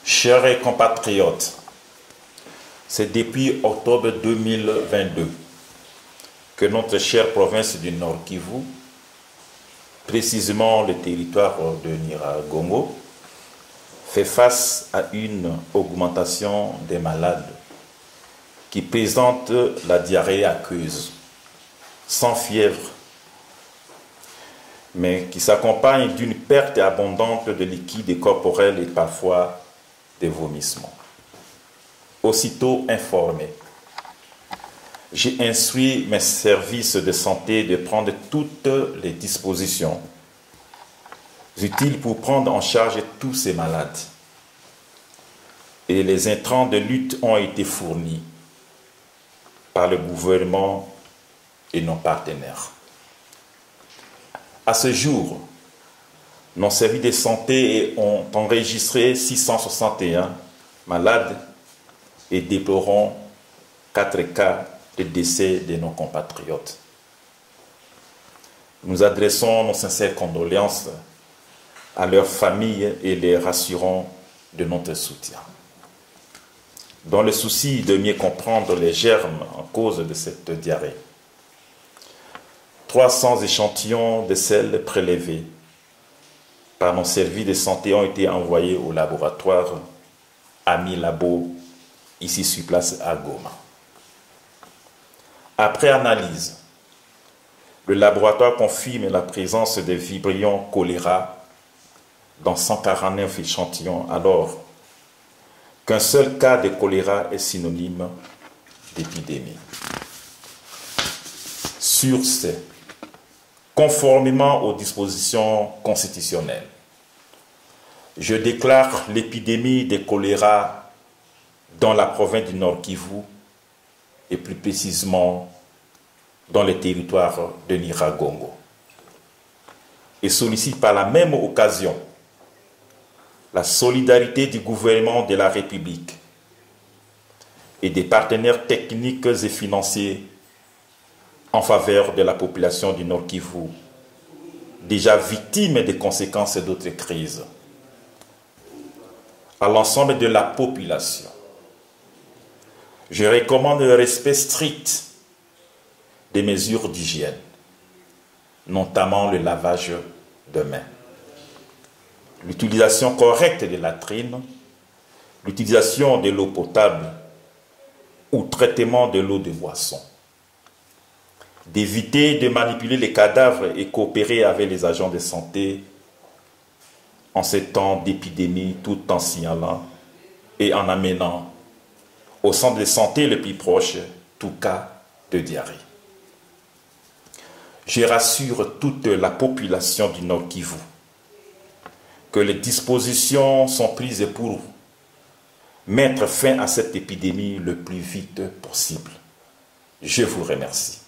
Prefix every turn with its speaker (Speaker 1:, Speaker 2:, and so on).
Speaker 1: Chers compatriotes, c'est depuis octobre 2022 que notre chère province du Nord Kivu, précisément le territoire de Nyiragongo, fait face à une augmentation des malades qui présentent la diarrhée aqueuse, sans fièvre, mais qui s'accompagne d'une perte abondante de liquide corporel et parfois des vomissements. Aussitôt informé, j'ai instruit mes services de santé de prendre toutes les dispositions utiles pour prendre en charge tous ces malades. Et les intrants de lutte ont été fournis par le gouvernement et nos partenaires. À ce jour, nos services de santé ont enregistré 661 malades et déplorons 4 cas de décès de nos compatriotes. Nous adressons nos sincères condoléances à leurs familles et les rassurons de notre soutien. Dans le souci de mieux comprendre les germes en cause de cette diarrhée, 300 échantillons de sel prélevés par nos services de santé ont été envoyés au laboratoire Ami Labo, ici sur place à Goma. Après analyse, le laboratoire confirme la présence de vibrions choléra dans 149 échantillons, alors qu'un seul cas de choléra est synonyme d'épidémie. Sur ce, conformément aux dispositions constitutionnelles, je déclare l'épidémie de choléra dans la province du Nord Kivu et plus précisément dans le territoire de Nyiragongo. Et sollicite par la même occasion la solidarité du gouvernement de la République et des partenaires techniques et financiers en faveur de la population du Nord Kivu, déjà victime des conséquences d'autres crises. À l'ensemble de la population, je recommande le respect strict des mesures d'hygiène, notamment le lavage de mains, l'utilisation correcte des latrines, l'utilisation de l'eau potable ou traitement de l'eau de boisson, d'éviter de manipuler les cadavres et coopérer avec les agents de santé en ces temps d'épidémie, tout en signalant et en amenant au centre de santé le plus proche tout cas de diarrhée. Je rassure toute la population du Nord Kivu que les dispositions sont prises pour mettre fin à cette épidémie le plus vite possible. Je vous remercie.